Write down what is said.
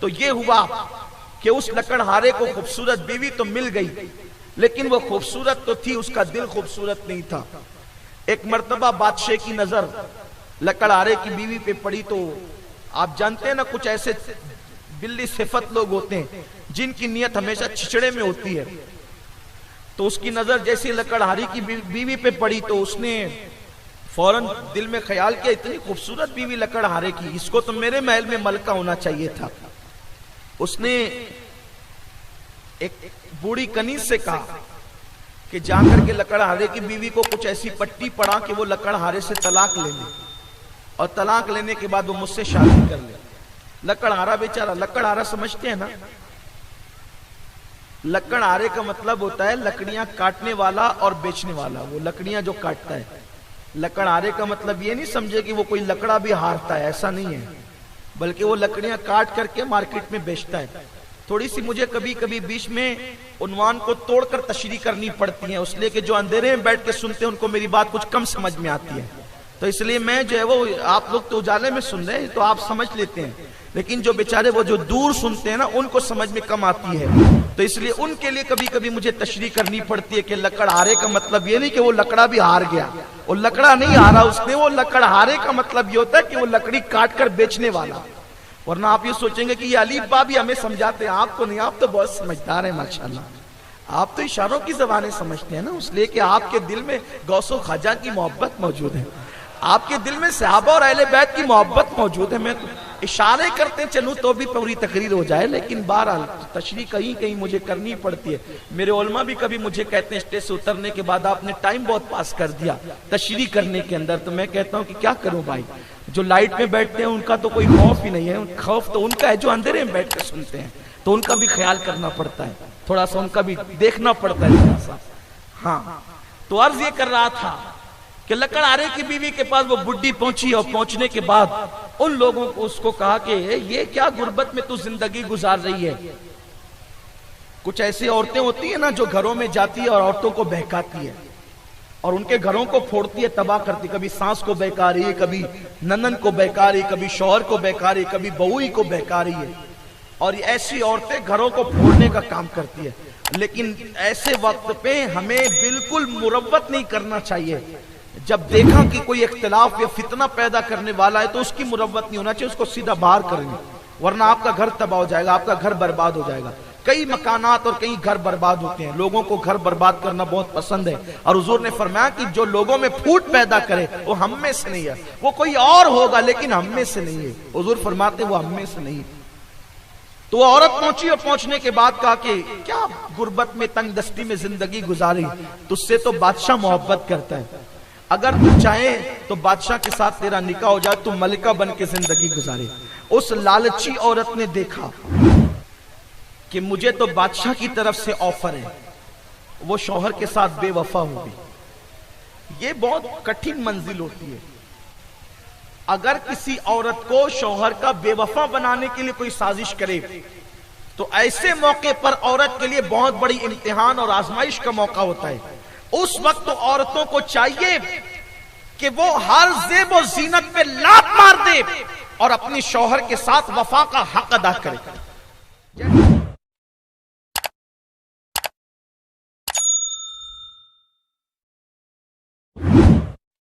تو یہ ہوا کہ اس لکڑہارے کو خوبصورت بیوی تو مل گئی، لیکن وہ خوبصورت تو تھی، اس کا دل خوبصورت نہیں تھا۔ ایک مرتبہ بادشاہ کی نظر لکڑہارے کی بیوی پہ پڑی تو آپ جانتے ہیں نا کچھ ایسے بلی صفت لوگ ہوتے ہیں جن کی نیت ہمیشہ چھچڑے میں ہوتی ہے، تو اس کی نظر جیسی لکڑہاری کی بیوی پہ پڑی تو اس نے فوراً دل میں خیال کیا اتنی خوبصورت بیوی لکڑہارے کی، اس کو تو میرے محل میں ملکہ ہونا چاہیے تھا۔ اس نے ایک بوڑھی کنیز سے کہا کہ جا کر کے لکڑہارے کی بیوی کو کچھ ایسی پٹی پڑا کہ وہ لکڑہارے سے طلاق لے لے، اور طلاق لینے کے بعد وہ مجھ سے شادی کر لے۔ لکڑہارا بیچارہ، لکڑہارا سمجھتے ہیں نا، لکڑہارے کا مطلب ہوتا ہے لکڑیاں کاٹنے والا اور بیچنے والا، وہ لکڑیاں جو کاٹتا ہے۔ لکڑہارے کا مطلب یہ نہیں سمجھے کہ وہ کوئی لکڑا بھی ہارتا ہے، ایسا نہیں ہے، بلکہ وہ لکڑیاں کاٹ کر کے مارکیٹ میں بیچتا ہے۔ تھوڑی سی مجھے کبھی کبھی بیچ میں عنوان کو توڑ کر تشریح کرنی پڑتی ہے، اس لیے کہ جو اندھیرے میں بیٹھ کے سنتے ہیں ان کو میری بات کچھ کم سمجھ میں آتی ہے، تو اس لیے میں جو ہے وہ آپ لوگ تو اجالے میں سن رہے ہیں تو آپ سمجھ لیتے ہیں، لیکن جو بیچارے وہ جو دور سنتے ہیں نا ان کو سمجھ میں کم آتی ہے، تو اس لیے ان کے لیے کبھی کبھی مجھے تشریح کرنی پڑتی ہے کہ لکڑہارے کا مطلب یہ نہیں کہ وہ لکڑا بھی ہار گیا، وہ لکڑا نہیں ہارا اس نے، وہ لکڑہارے کا مطلب یہ ہوتا ہے کہ وہ لکڑی کاٹ کر بیچنے والا۔ ورنہ آپ یہ سوچیں گے کہ یہ علی با بھی ہمیں سمجھاتے ہیں، آپ کو نہیں، آپ تو بہت سمجھدار ہیں ماشاءاللہ، آپ تو اشاروں کی زبانیں سمجھتے ہیں نا، اس لیے کہ آپ کے دل میں غوث و خواجہ کی محبت موجود ہے، آپ کے دل میں صحابہ اور اہل بیت کی محبت موجود ہے۔ میں تو اشارے کرتے چلوں تو بھی پوری تقریر ہو جائے، لیکن بہرحال تشریح کہیں کہیں مجھے کرنی پڑتی ہے۔ میرے علماء بھی کبھی مجھے کہتے ہیں اسٹیج سے اترنے کے بعد آپ نے ٹائم بہت پاس کر دیا تشریح کرنے کے اندر، تو میں کہتا ہوں کہ کیا کروں بھائی، جو لائٹ میں بیٹھتے ہیں ان کا تو کوئی خوف ہی نہیں ہے، خوف تو ان کا ہے جو اندھیرے میں بیٹھ کے سنتے ہیں، تو ان کا بھی خیال کرنا پڑتا ہے، تھوڑا سا ان کا بھی دیکھنا پڑتا ہے تھوڑا سا۔ ہاں تو عرض یہ کر رہا تھا کہ لکڑہارے کی بیوی کے پاس وہ بڈھی پہنچی، اور پہنچنے کے بعد ان لوگوں کو اس کو کہا کہ یہ کیا غربت میں تو زندگی گزار رہی ہے۔ کچھ ایسی عورتیں ہوتی ہیں نا جو گھروں میں جاتی ہے اور عورتوں کو بہکاتی ہے اور ان کے گھروں کو پھوڑتی ہے، تباہ کرتی، کبھی ساس کو بہکا رہی ہے، کبھی ننن کو بہکا رہی ہے، کبھی شوہر کو بہکا رہی ہے، کبھی بہوئی کو بہکا رہی ہے، اور ایسی عورتیں گھروں کو پھوڑنے کا کام کرتی ہے۔ لیکن ایسے وقت پہ ہمیں بالکل مروت نہیں کرنا چاہیے، جب دیکھا کہ کوئی اختلاف یا فتنہ پیدا کرنے والا ہے تو اس کی مروت نہیں ہونا چاہیے، اس کو سیدھا باہر کریں، ورنہ آپ کا گھر تباہ ہو جائے گا، آپ کا گھر برباد ہو جائے گا۔ کئی مکانات اور کئی گھر برباد ہوتے ہیں، لوگوں کو گھر برباد کرنا بہت پسند ہے، اور حضور نے فرمایا کہ جو لوگوں میں پھوٹ پیدا کرے وہ ہم میں سے نہیں ہے، وہ کوئی اور ہوگا لیکن ہم میں سے نہیں ہے، حضور فرماتے وہ ہم میں سے نہیں ہے۔ تو وہ عورت پہنچی، اور پہنچنے کے بعد کہا کہ کیا غربت میں تنگ دستی میں زندگی گزاری، تجھ سے تو بادشاہ محبت کرتا ہے، اگر تو چاہے تو بادشاہ کے ساتھ تیرا نکاح ہو جائے، تو ملکہ بن کے زندگی گزارے۔ اس لالچی عورت نے دیکھا کہ مجھے تو بادشاہ کی طرف سے آفر ہے، وہ شوہر کے ساتھ بے وفا ہوگی۔ یہ بہت کٹھن منزل ہوتی ہے، اگر کسی عورت کو شوہر کا بے وفا بنانے کے لیے کوئی سازش کرے تو ایسے موقع پر عورت کے لیے بہت بڑی امتحان اور آزمائش کا موقع ہوتا ہے۔ اس وقت تو عورتوں کو چاہیے کہ وہ ہر زیب و زینت پہ لات مار دے اور اپنی شوہر کے ساتھ وفا کا حق ادا کرے۔